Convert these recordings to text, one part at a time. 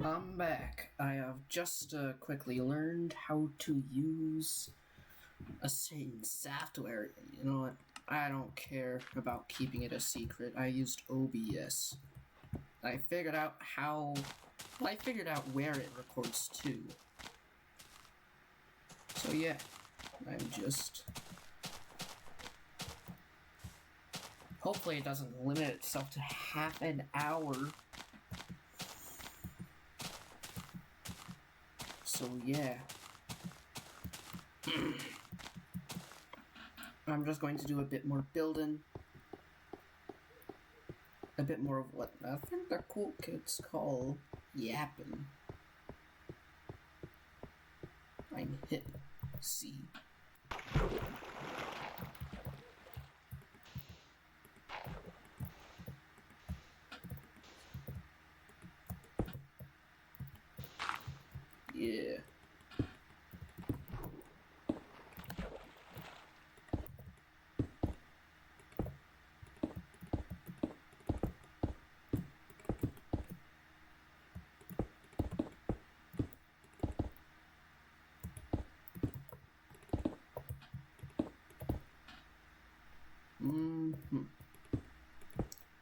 I'm back. I have just quickly learned how to use a certain software. You know what? I don't care about keeping it a secret. I used OBS. I figured out I figured out where it records to. So yeah, I'm just... Hopefully it doesn't limit itself to half an hour. So yeah. I'm just going to do a bit more building. A bit more of what I think the cool kids call yapping. I'm hip. See. Yeah.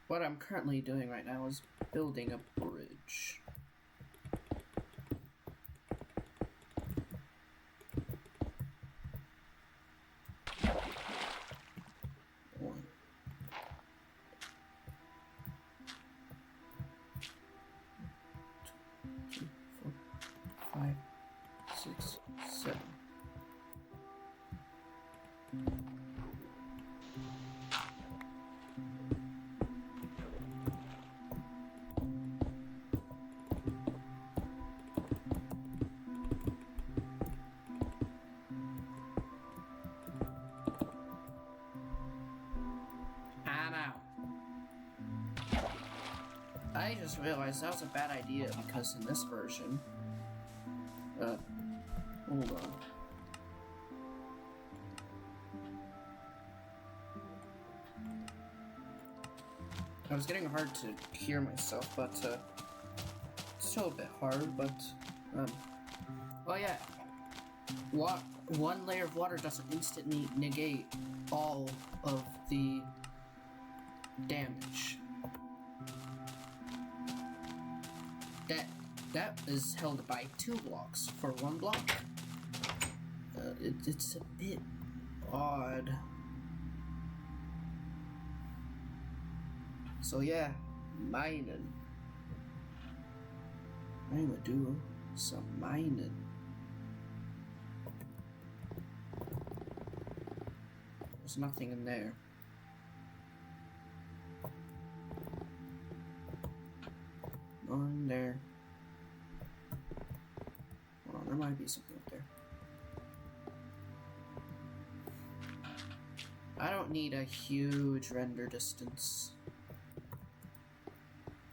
What I'm currently doing right now is building a bridge. One. Two, 4, 5, 6, 7. I'm out. I just realized that was a bad idea because in this version, hold on. I was getting hard to hear myself, but it's still a bit hard, but well, yeah. One layer of water doesn't instantly negate all of the damage. That is held by 2 blocks. For 1 block, it's a bit odd. So yeah, mining. I'm gonna do some mining. There's nothing in there. On there. Hold on, there might be something up there. I don't need a huge render distance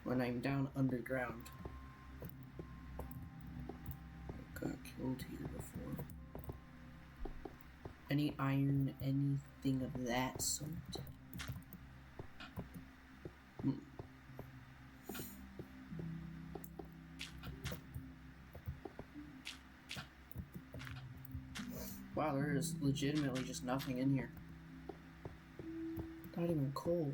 when I'm down underground. I got killed here before. Any iron, anything of that sort? Wow, there is legitimately just nothing in here. Not even coal.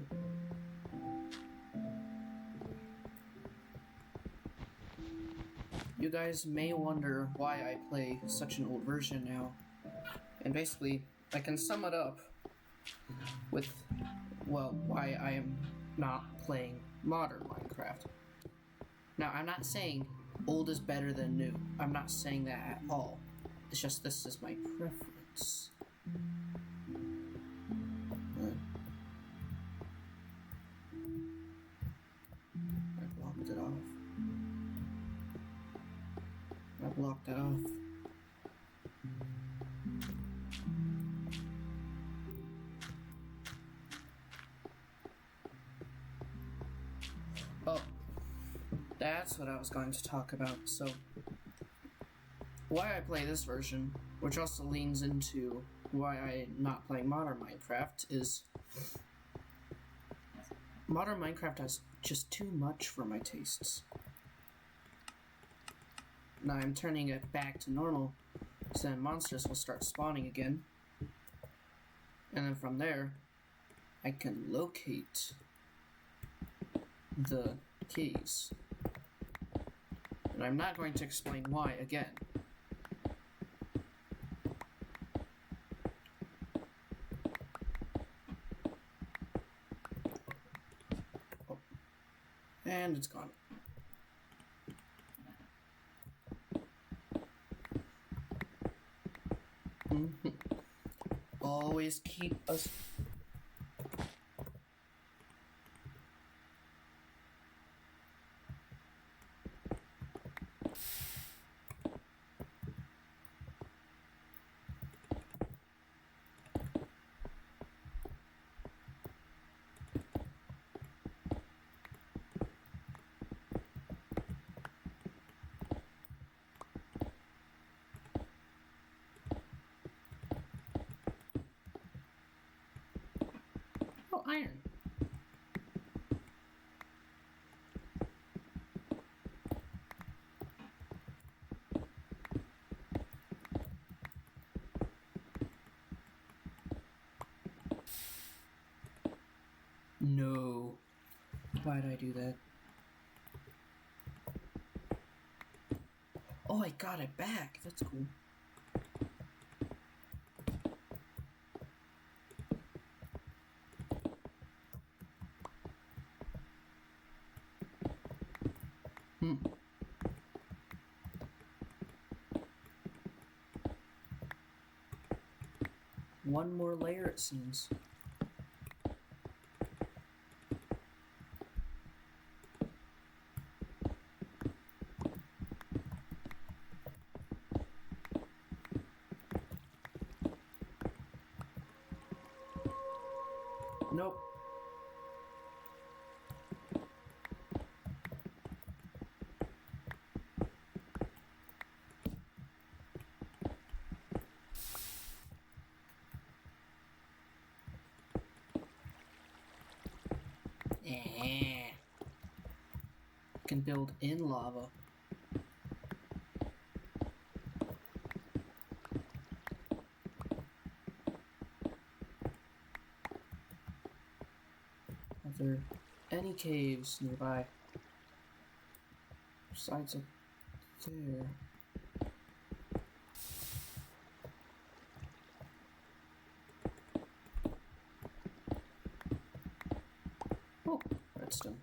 You guys may wonder why I play such an old version now. And basically, I can sum it up with, well, why I am not playing modern Minecraft. Now, I'm not saying old is better than new. I'm not saying that at all. It's just this is my preference. I blocked it off. I blocked that off. Oh, that's what I was going to talk about. So, why I play this version, which also leans into why I'm not playing modern Minecraft, is modern Minecraft has just too much for my tastes. Now I'm turning it back to normal, so then monsters will start spawning again. And then from there, I can locate the keys. And I'm not going to explain why again. Oh. And it's gone. Always keep us. Oh, iron. No. Why did I do that? Oh, I got it back. That's cool. One more layer, it seems. Nope. Can build in lava. Are there any caves nearby? Besides up there. Oh, redstone.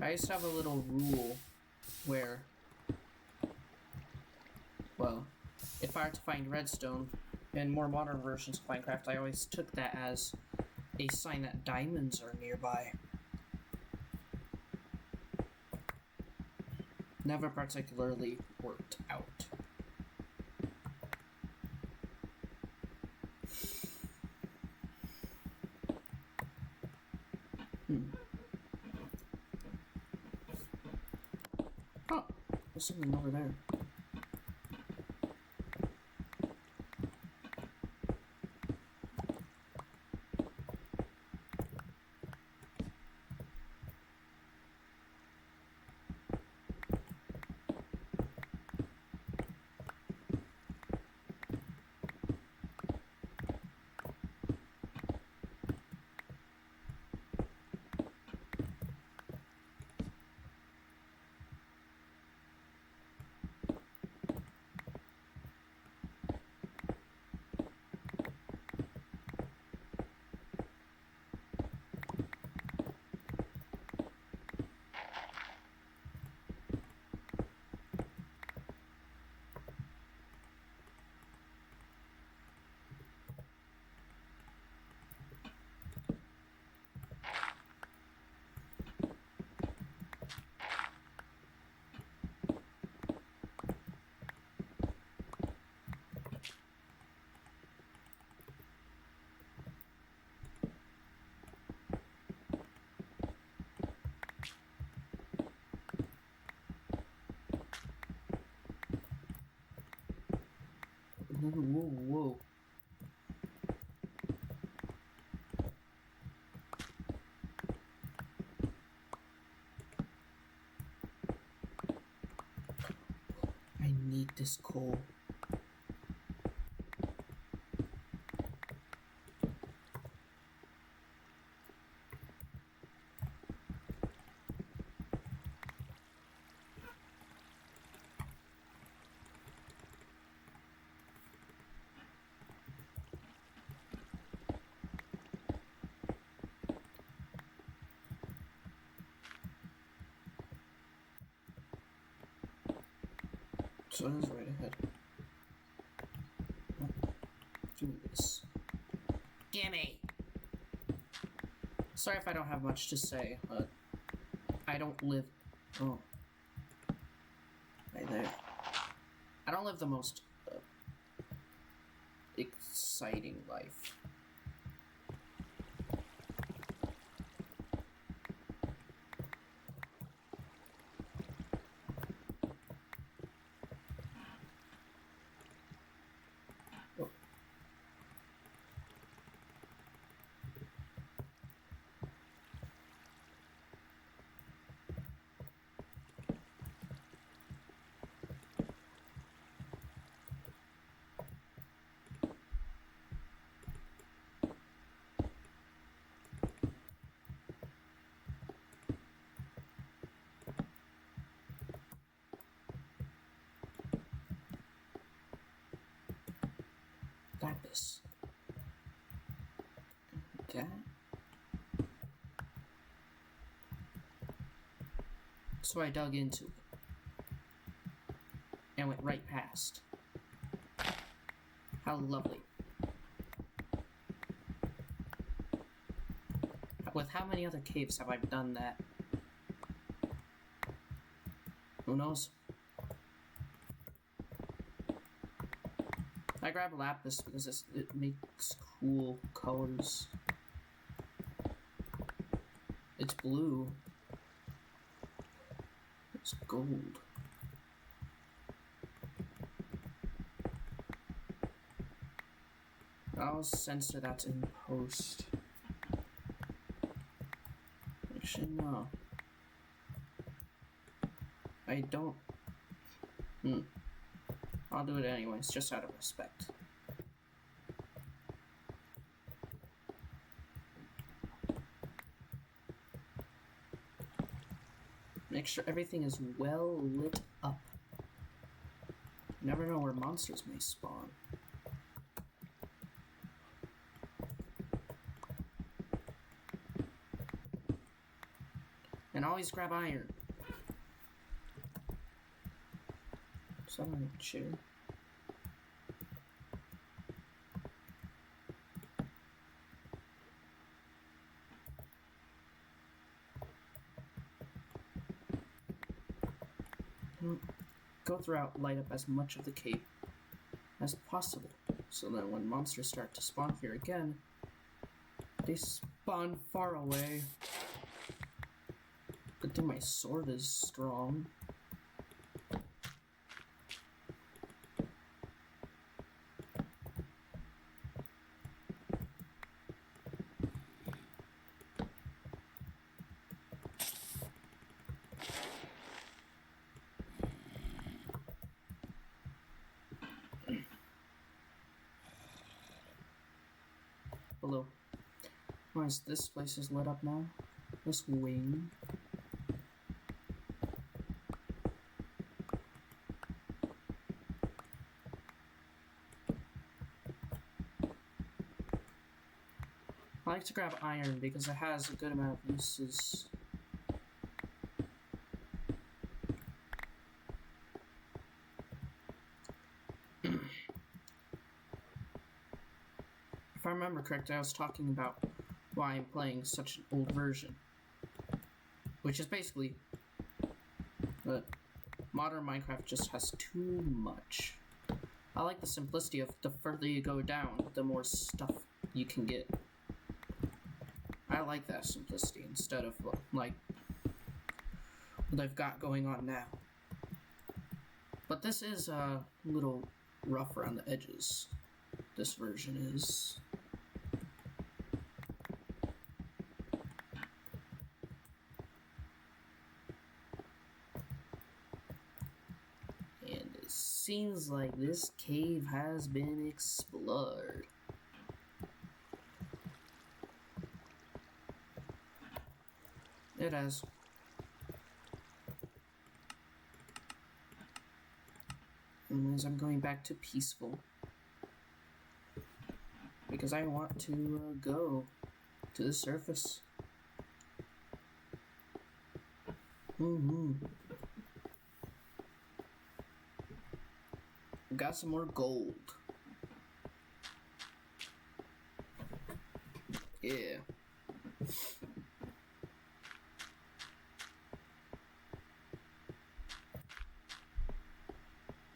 I used to have a little rule where, well, if I were to find redstone in more modern versions of Minecraft, I always took that as a sign that diamonds are nearby. Never particularly worked out. Oh, there's something over there. Whoa, whoa. need this coal. So it is right ahead. Do this. Gimme! Sorry if I don't have much to say, but I don't live. Oh. Right there. I don't live the most exciting life. Lapis. Okay. So I dug into it and went right past. How lovely. With how many other caves have I done that? Who knows? I grabbed lapis because it makes cool colors. It's blue. It's gold. I'll censor that in post. Actually, no. I don't. I'll do it anyways, just out of respect. Make sure everything is well lit up. You never know where monsters may spawn. And always grab iron. Is that on a chair? Go throughout, light up as much of the cave as possible, so that when monsters start to spawn here again, they spawn far away. Good thing my sword is strong. Hello. Why is this place is lit up now? This wing. I like to grab iron because it has a good amount of uses. If I remember correctly, I was talking about why I'm playing such an old version. Which is basically that modern Minecraft just has too much. I like the simplicity of the further you go down, the more stuff you can get. I like that simplicity instead of like what I've got going on now. But this is a little rough around the edges. This version is. And is seems like this cave has been explored. It has. As I'm going back to peaceful. Because I want to go to the surface. Got some more gold. Yeah.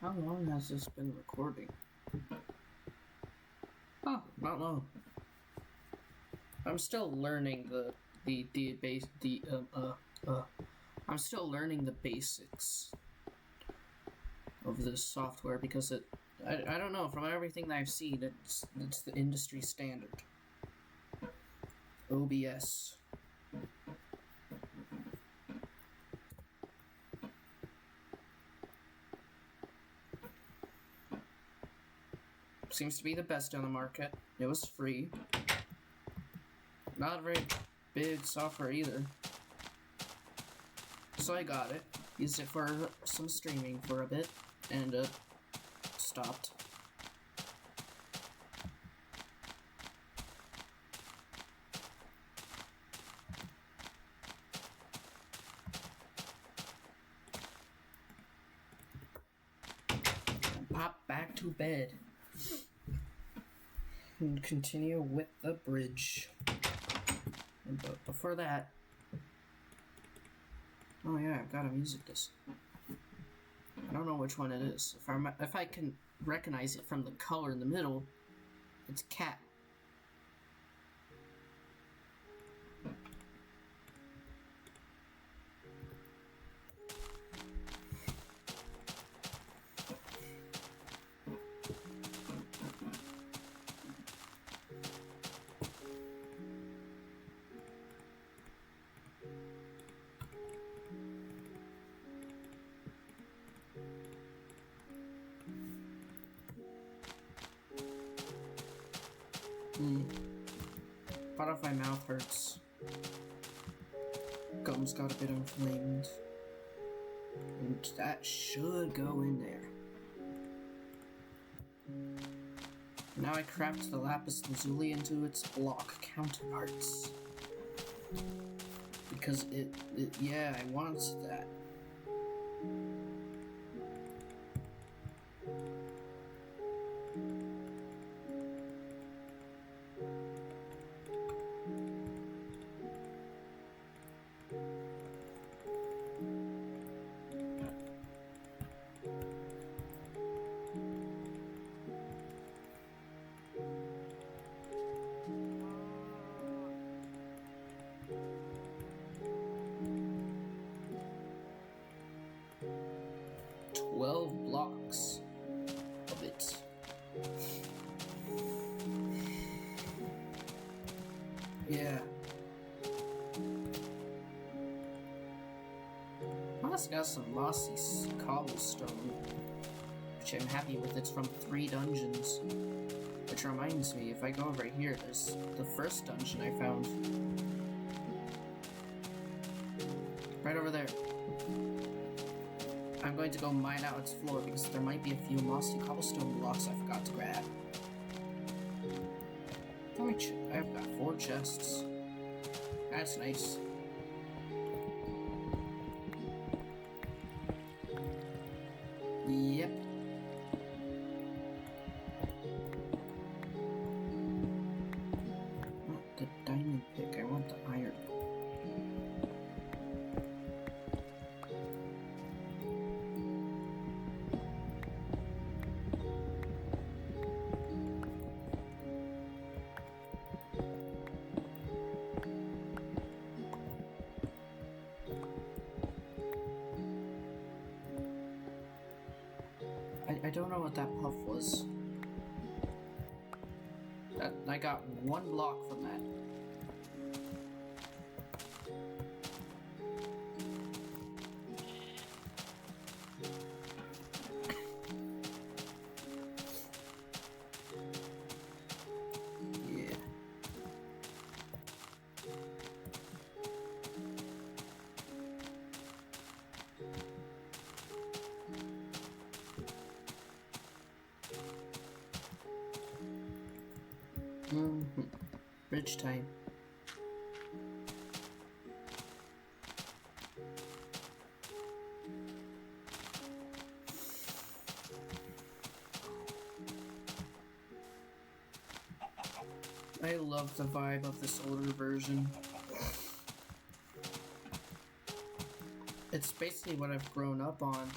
How long has this been recording? Oh, not long. I'm still learning I'm still learning the basics of this software because I don't know, from everything that I've seen, it's the industry standard. OBS. Seems to be the best on the market. It was free. Not a very big software either. So I got it. Used it for some streaming for a bit, and stopped. And pop back to bed. And continue with the bridge. But before that, oh yeah, I've got a music disc. I don't know which one it is. If I can recognize it from the color in the middle, it's cat. Part of my mouth hurts. Gums got a bit inflamed. And that should go in there. Now I craft the lapis lazuli into its block counterparts. Because yeah, I want that. Blocks of it. Yeah. I also got some mossy cobblestone, which I'm happy with. It's from 3 dungeons. Which reminds me, if I go over here, there's the first dungeon I found. Right over there. I'm going to go mine out its floor because there might be a few mossy cobblestone blocks I forgot to grab. I've got 4 chests. That's nice. Yep. Not the diamond pick, I want the iron. I don't know what that puff was. I got 1 block from that. Mm-hmm. Bridge time. I love the vibe of this older version. It's basically what I've grown up on.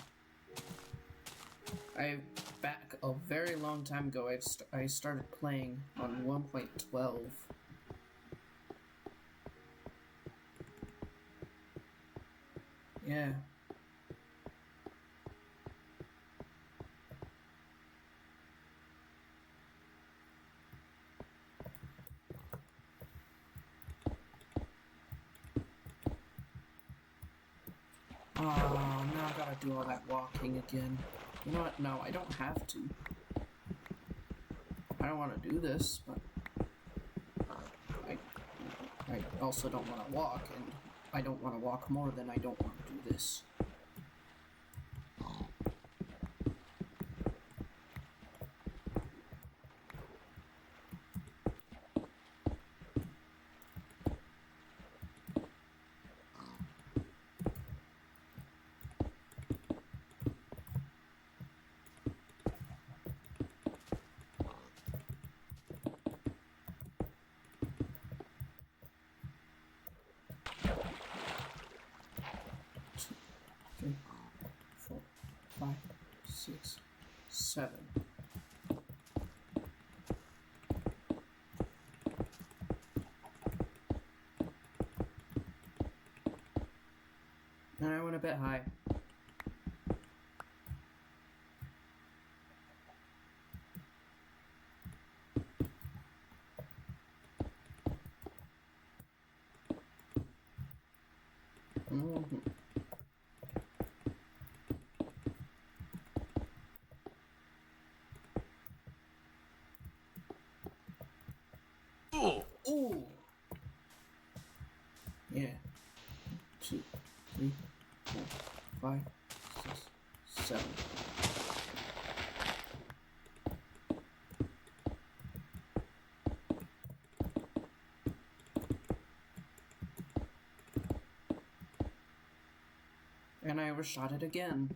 Back a very long time ago, I started playing on 1.12. Yeah. Oh, now I gotta do all that walking again. You know what? No, I don't have to. I don't want to do this, but I also don't want to walk, and I don't want to walk more than I don't want to do this. Three, 4, 5, 6, 7. And I went a bit high. Mm-hmm. Ooh! Yeah. 2, 3, 4, 5, 6, 7. And I overshot it again.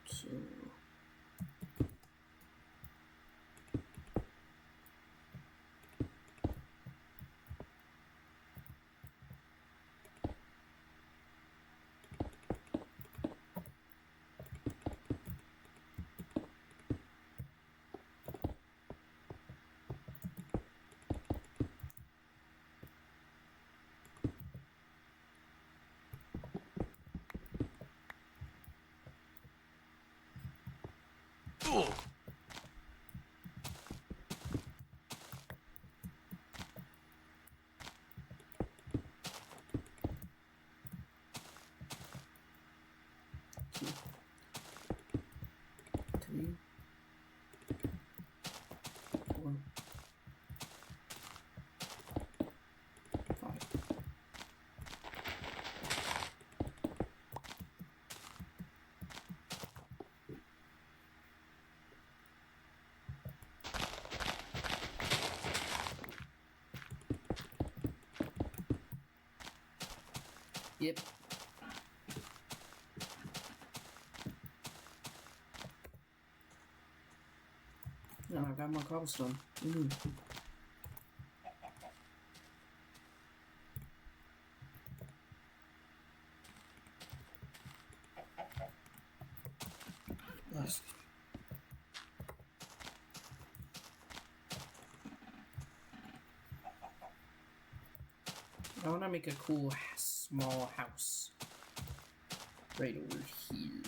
So... Two, 3, 4, 5. Yep. No, I got more cobblestone. Ooh. Yes. I want to make a cool small house right over here.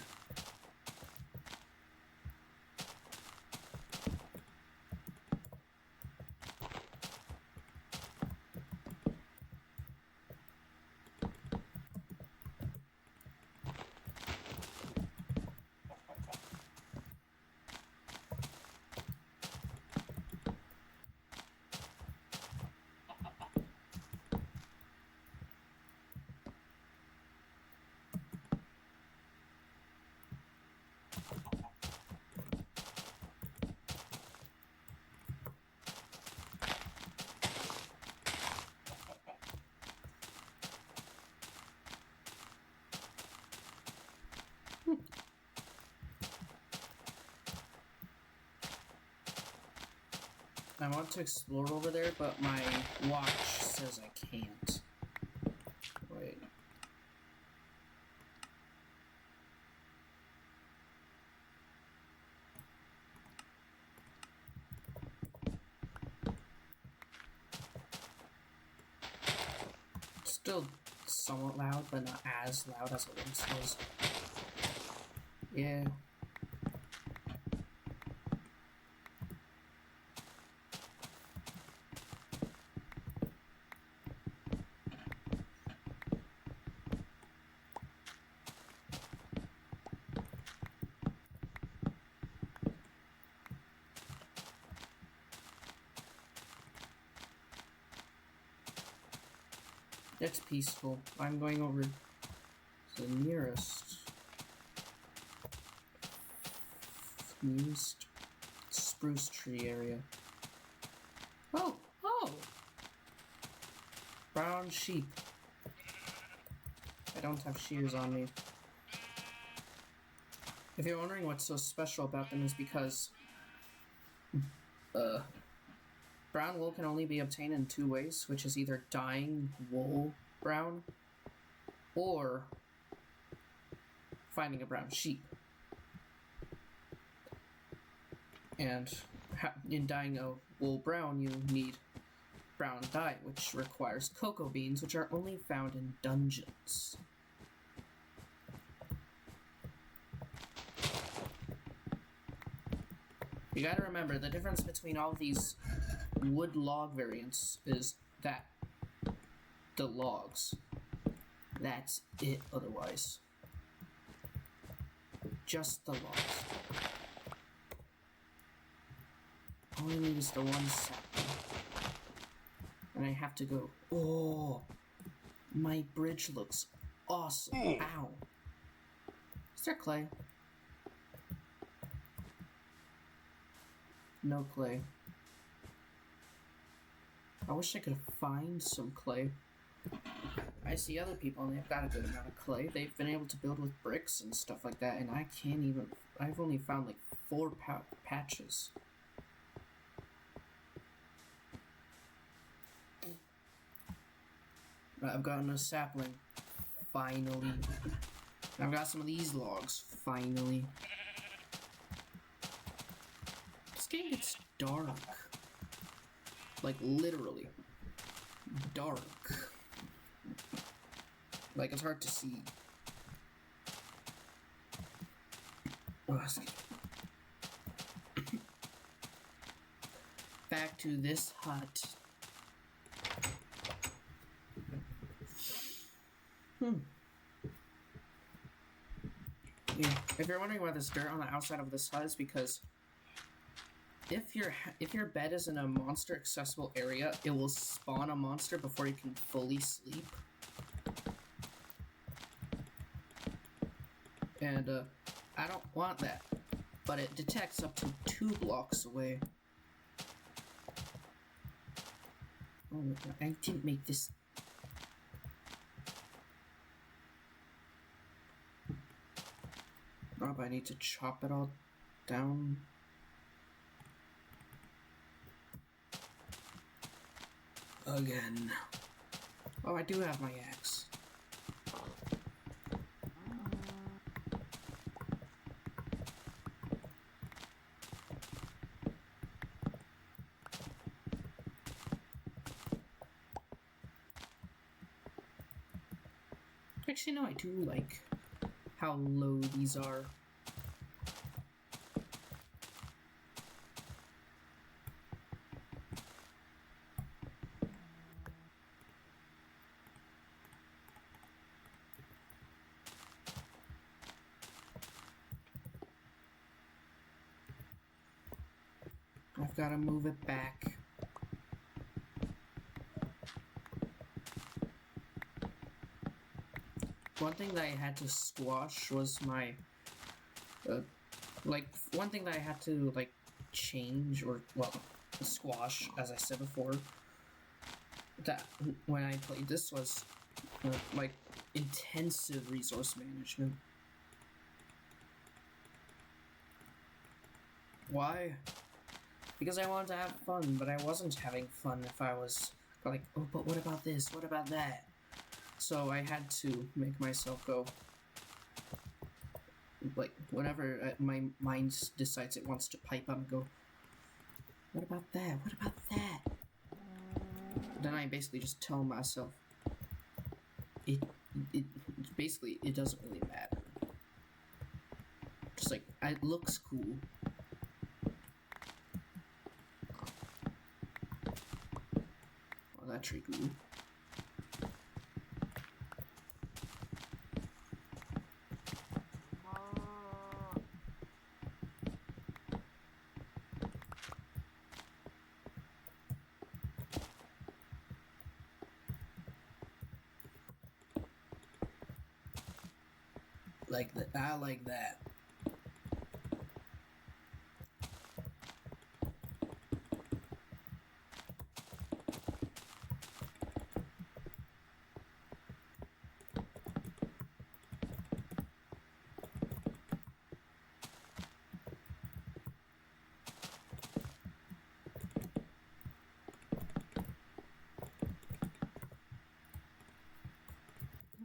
I want to explore over there, but my watch says I can't. Wait. Still somewhat loud, but not as loud as it once was. Yeah. It's peaceful. I'm going over to the nearest spruce tree area. Oh! Brown sheep. I don't have shears on me. If you're wondering what's so special about them, is because brown wool can only be obtained in two ways, which is either dyeing wool brown or finding a brown sheep. And in dyeing a wool brown, you need brown dye, which requires cocoa beans, which are only found in dungeons. You gotta remember, the difference between all these wood log variants is that the logs. That's it otherwise. Just the logs. All I need is the one sapling. And I have to go, oh, my bridge looks awesome. Ow. Is there clay? No clay. I wish I could find some clay. I see other people and they've got a good amount of clay. They've been able to build with bricks and stuff like that, and I can't even. I've only found like 4 patches. I've gotten a sapling. Finally. I've got some of these logs. Finally. This game gets dark. Like, literally. Dark. Like, it's hard to see. Oh, back to this hut. Yeah, if you're wondering why there's dirt on the outside of this hut, is because if your bed is in a monster accessible area, it will spawn a monster before you can fully sleep. And I don't want that, but it detects up to 2 blocks away. Oh, I didn't make this. Oh, but I need to chop it all down. Again. Oh, I do have my axe. Actually, no, I do like how low these are. I've got to move it back. One thing that I had to squash was my, one thing that I had to, change, or, well, squash, as I said before, that when I played this was, intensive resource management. Why? Because I wanted to have fun, but I wasn't having fun if I was like, oh, but what about this? What about that? So I had to make myself go, like, whenever my mind decides it wants to pipe up and go, what about that? What about that? Then I basically just tell myself, it basically, it doesn't really matter. Just like, it looks cool. Oh, that tree grew. Like that. I like that.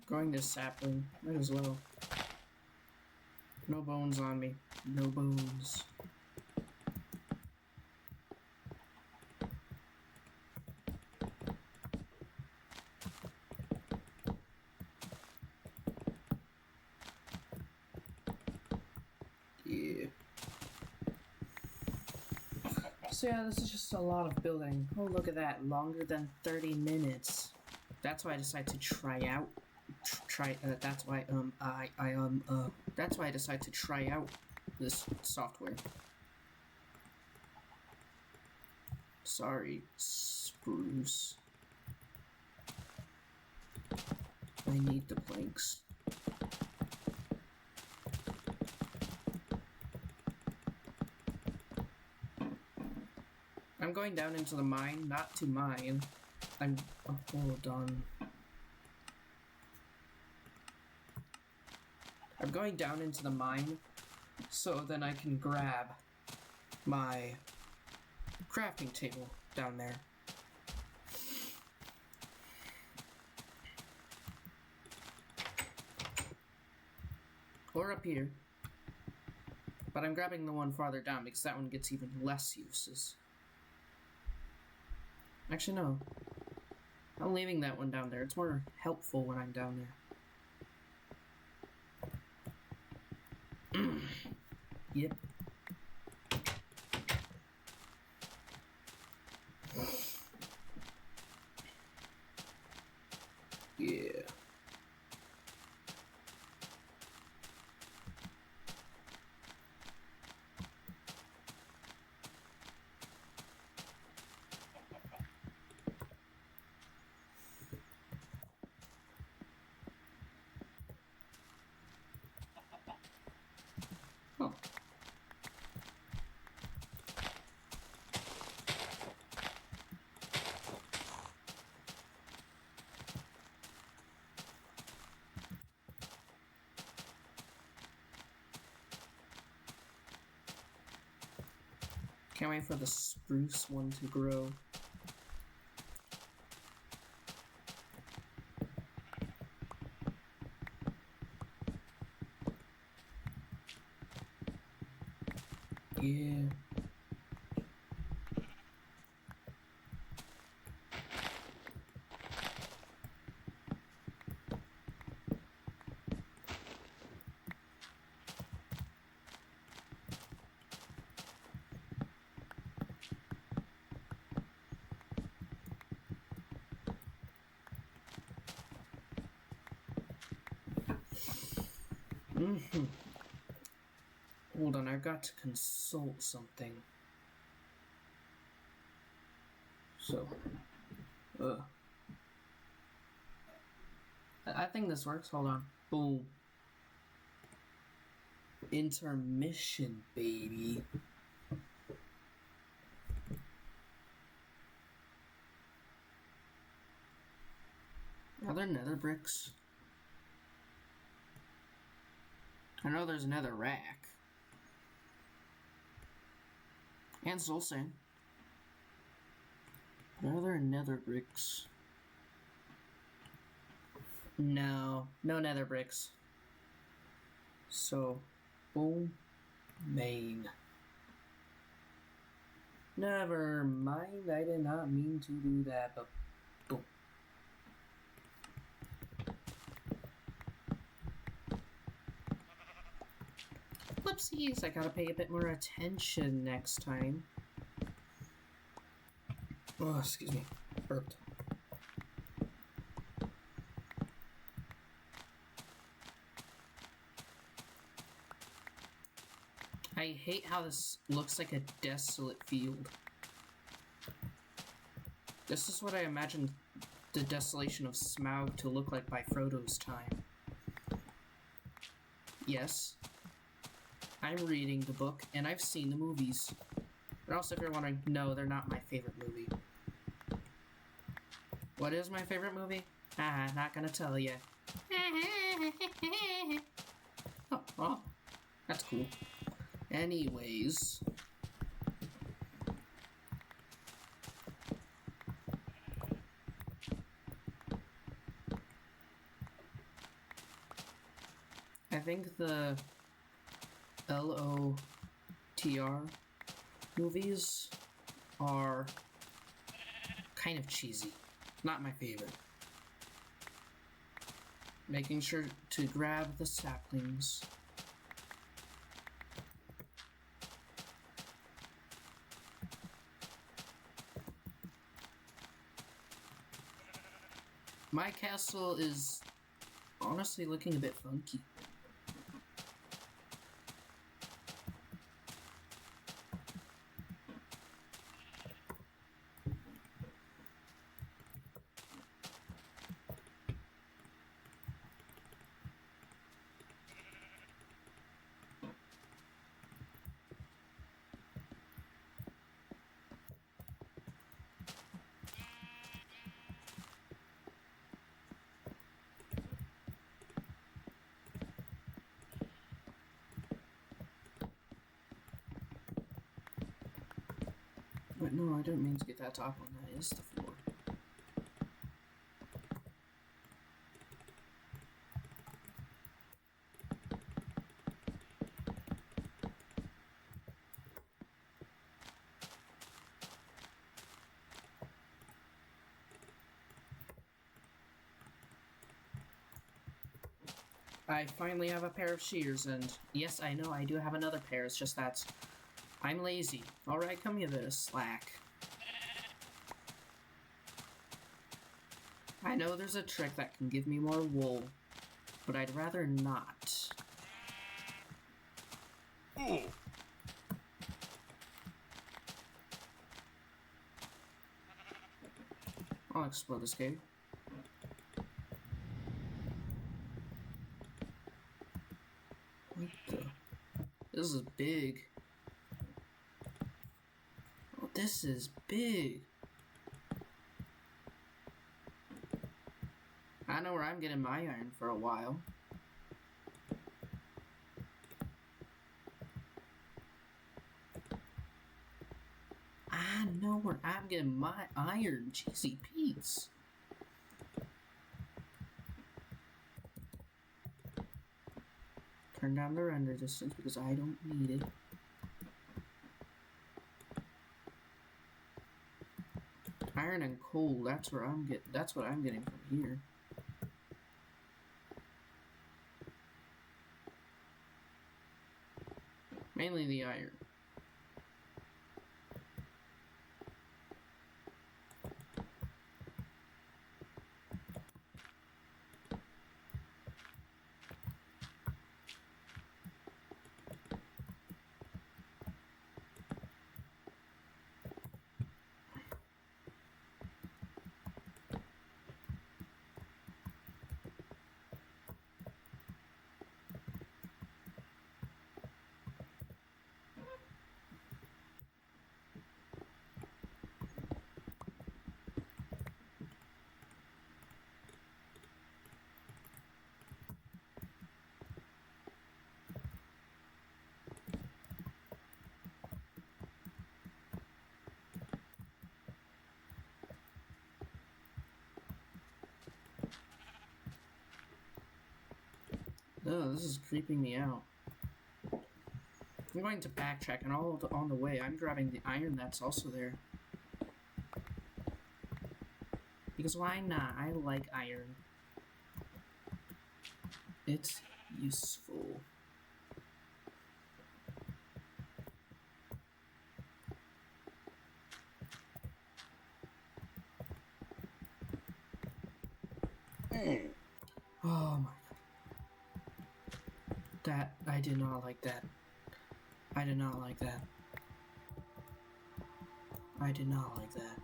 Growing this sapling, might as well. No bones on me. No bones. Yeah. So yeah, this is just a lot of building. Oh, look at that. Longer than 30 minutes. That's why I decided to try out. That's why that's why I decided to try out this software. Sorry, spruce. I need the planks. I'm going down into the mine, not to mine. Hold on. I'm going down into the mine so then I can grab my crafting table down there. Or up here. But I'm grabbing the one farther down because that one gets even less uses. Actually, no. I'm leaving that one down there. It's more helpful when I'm down there. Yep. Yeah. Oh. Can't wait for the spruce one to grow. Yeah. Mm-hmm. Hold on, I've got to consult something. So, I think this works. Hold on. Boom. Intermission, baby. Are there nether bricks? I know there's another rack. And soul sand. Are there nether bricks? No nether bricks. So, boom, main. Never mind, I did not mean to do that, but boom. Whoopsies, I gotta pay a bit more attention next time. Oh, excuse me, burped. I hate how this looks like a desolate field. This is what I imagined the desolation of Smaug to look like by Frodo's time. Yes, I'm reading the book and I've seen the movies. But also, if you're wondering, no, they're not my favorite movie. What is my favorite movie? Not gonna tell you. Oh, that's cool. Anyways. I think the LOTR movies are kind of cheesy. Not my favorite. Making sure to grab the saplings. My castle is honestly looking a bit funky. But no, I didn't mean to get that top one. That is the floor. I finally have a pair of shears, and yes, I know I do have another pair. It's just that I'm lazy. Alright, come here, bit of slack. I know there's a trick that can give me more wool, but I'd rather not. I'll explode this cave. What the? This is big. Oh, this is big. I know where I'm getting my iron for a while. I know where I'm getting my iron, Cheesy Pete's. Turn down the render distance because I don't need it. Iron and coal, that's what I'm getting from here. Mainly the iron. Oh, this is creeping me out. I'm going to backtrack, and on the way, I'm grabbing the iron that's also there. Because why not? I like iron. It's useful. Oh my god. That, I did not like that. I did not like that. I did not like that.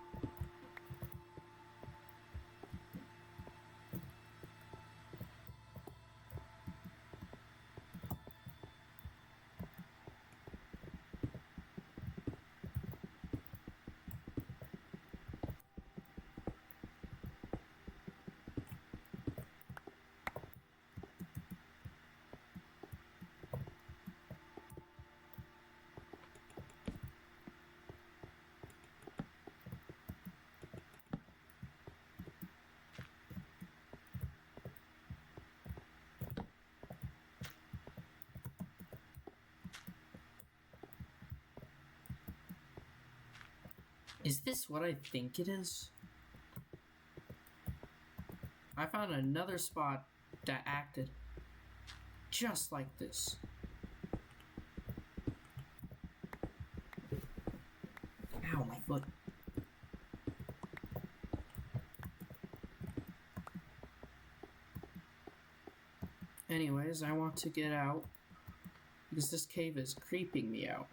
Is this what I think it is? I found another spot that acted just like this. Ow, my foot. Anyways, I want to get out because this cave is creeping me out.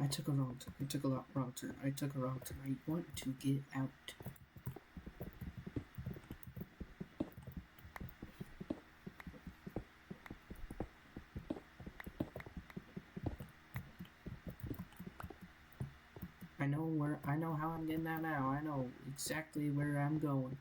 I took a wrong turn. I took a wrong turn. I took a wrong turn. I want to get out. I know how I'm getting out now. I know exactly where I'm going.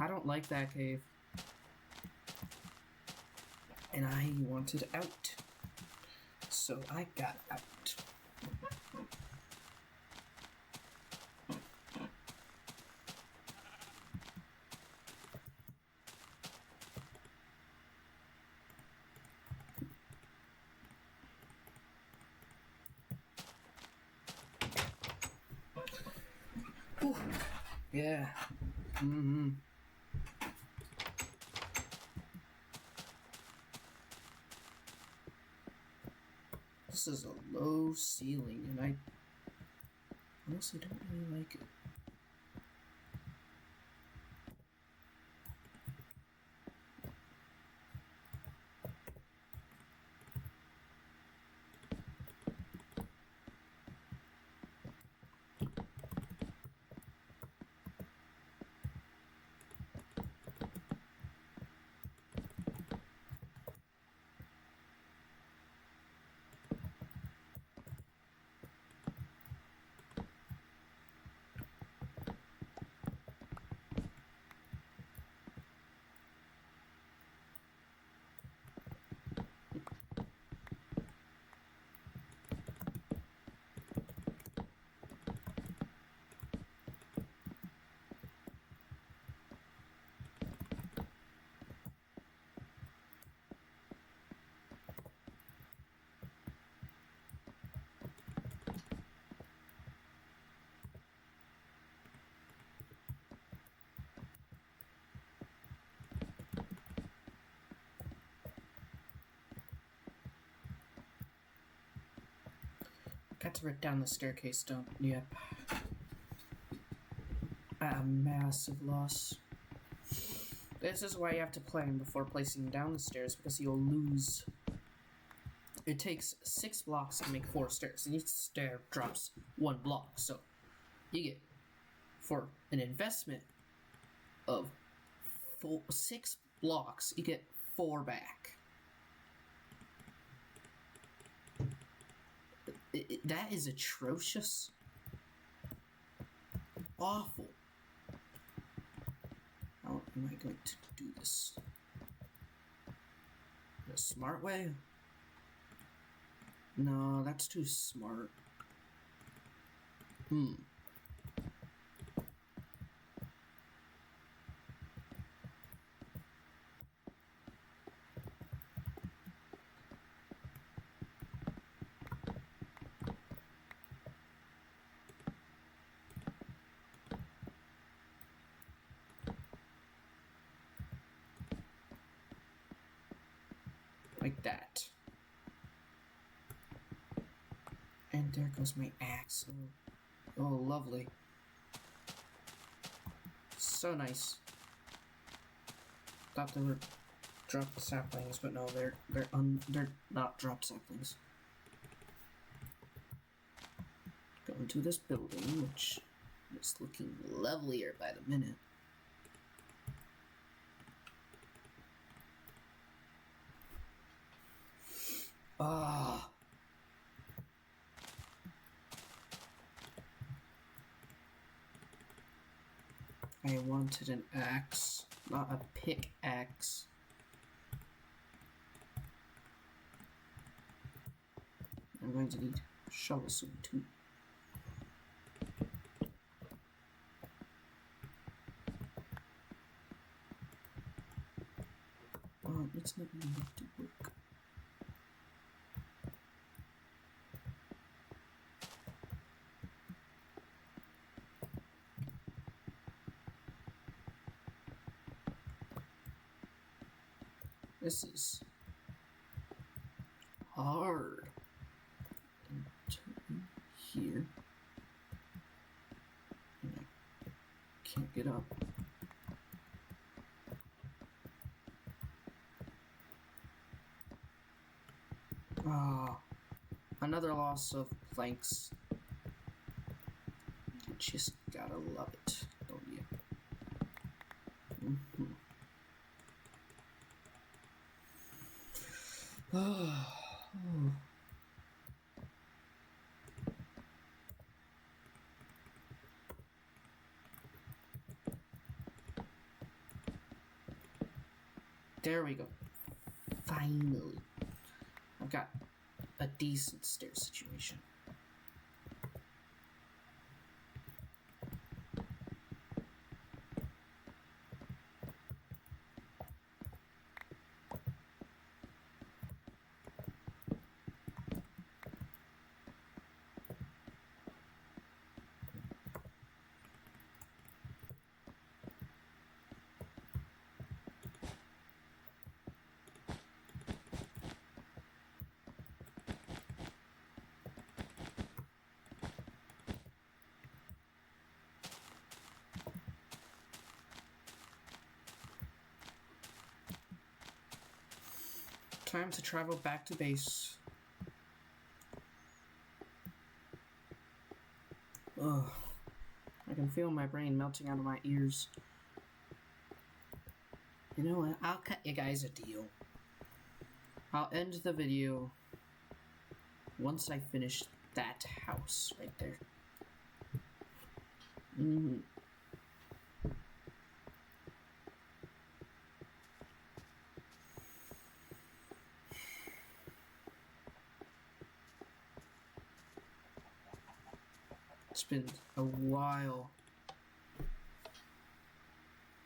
I don't like that cave. And I wanted out. So I got out. Whew. Yeah. This is a low ceiling, and I honestly don't really like it. Got to rip down the staircase, don't. Yep. A massive loss. This is why you have to plan before placing down the stairs, because you'll lose. It takes 6 blocks to make 4 stairs, and each stair drops 1 block. So you get, for an investment of 6 blocks, you get 4 back. That is atrocious. Awful. How am I going to do this? The smart way? No, that's too smart. Like that. And there goes my axe. Oh, lovely. So nice. Thought they were dropped saplings, but no, they're not dropped saplings. Go into this building, which is looking lovelier by the minute. Ah. I wanted an axe, not a pickaxe. I'm going to need a shovel soon too. It's not going to work. This is hard. And turn here. And I can't get up. Ah, another loss of planks. You just gotta love it, don't you? There we go. Finally. I've got a decent stair situation. Time to travel back to base. Ugh. I can feel my brain melting out of my ears. You know what? I'll cut you guys a deal. I'll end the video once I finish that house right there. It's been a while.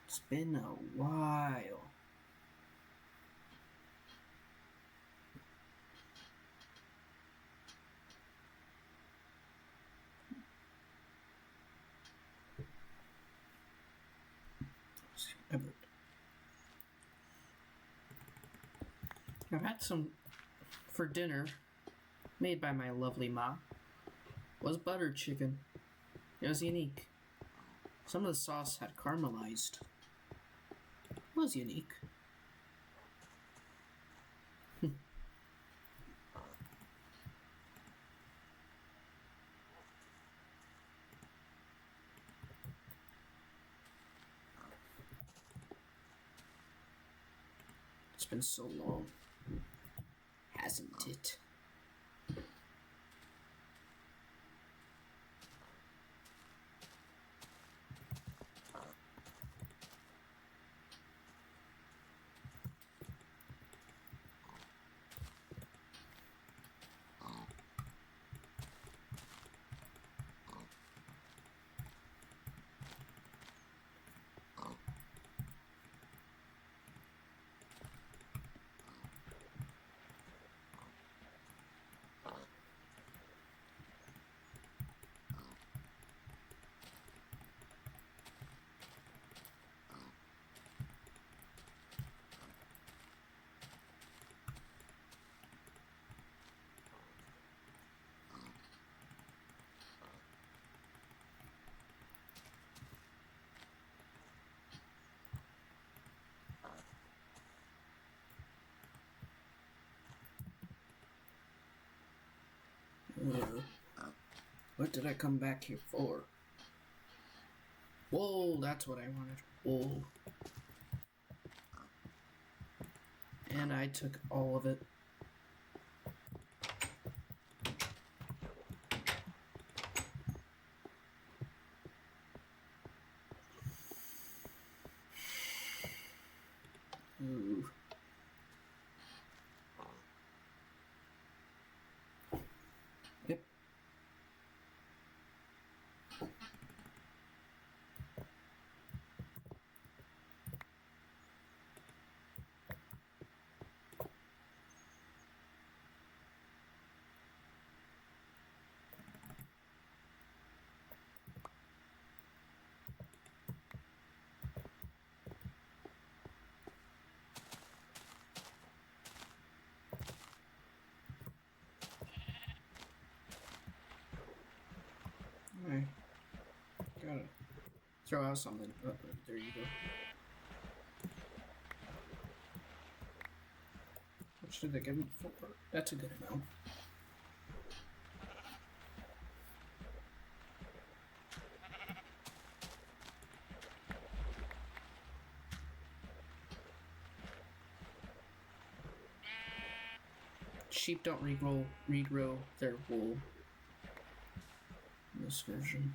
It's been a while. I've had some for dinner, made by my lovely ma, was butter chicken. It was unique. Some of the sauce had caramelized. It was unique. It's been so long, hasn't it? What did I come back here for? Wool, that's what I wanted. Wool. And I took all of it. Ooh. Yep. I gotta throw out something. Oh, there you go. What should they give me for? That's a good amount. Sheep don't regrow their wool in this version.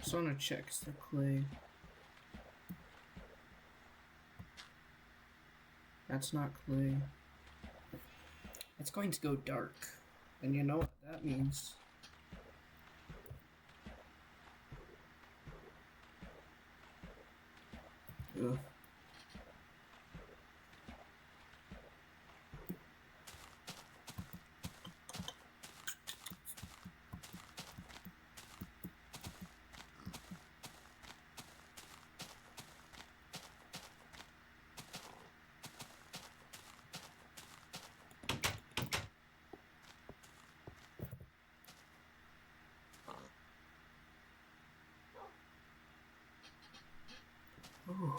So I'm gonna check, is there clay? That's not clay. It's going to go dark. And you know what that means. Ugh. Ooh.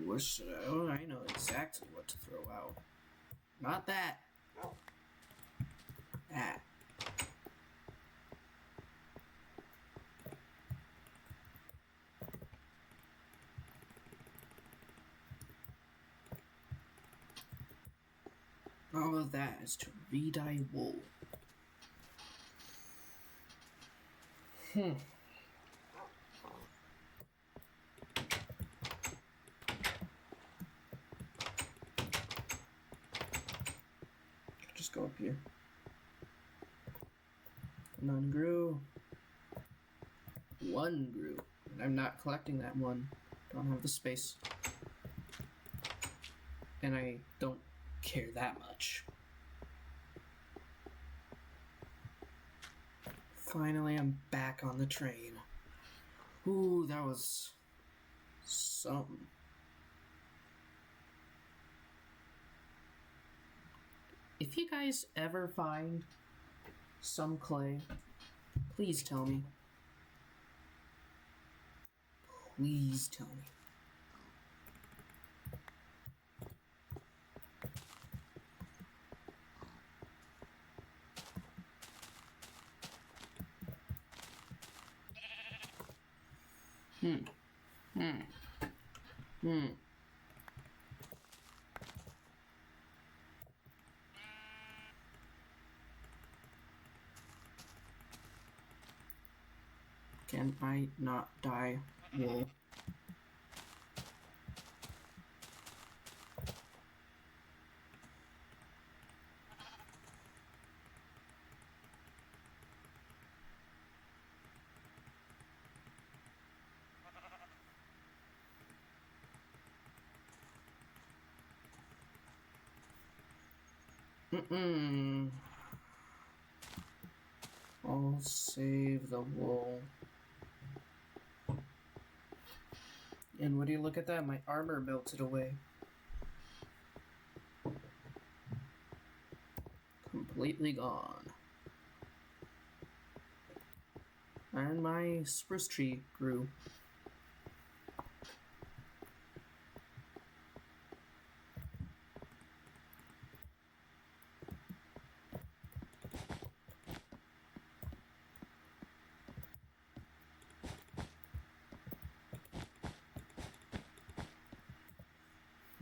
What should I? Oh, I know exactly what to throw out. Not that. That. All of that is to re-dye wool. Just go up here. None grew. One grew. And I'm not collecting that one. Don't have the space. And I don't care that much. Finally, I'm back on the train. Ooh, that was something. If you guys ever find some clay, please tell me. Please tell me. Can I not dye wool? I'll save the wool. And would you look at that? My armor melted away. Completely gone. And my spruce tree grew.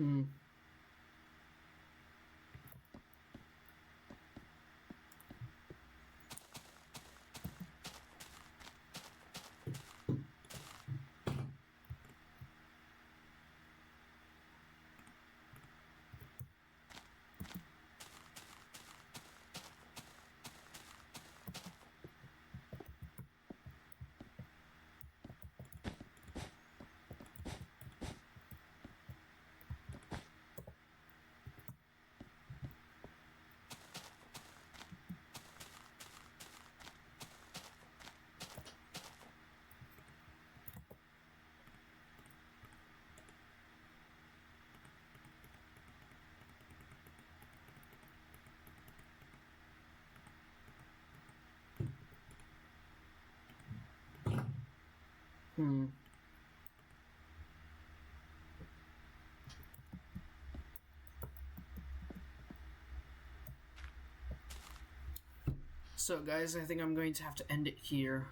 Hmm. Hmm. So, guys, I think I'm going to have to end it here.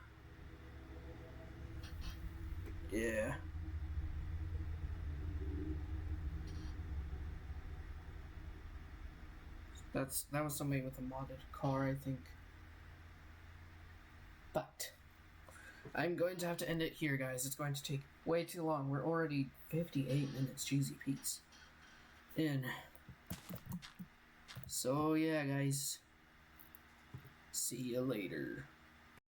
Yeah. That was somebody with a modded car, I think. But I'm going to have to end it here, guys. It's going to take way too long. We're already 58 minutes, cheesy peas, in. So yeah, guys. See you later.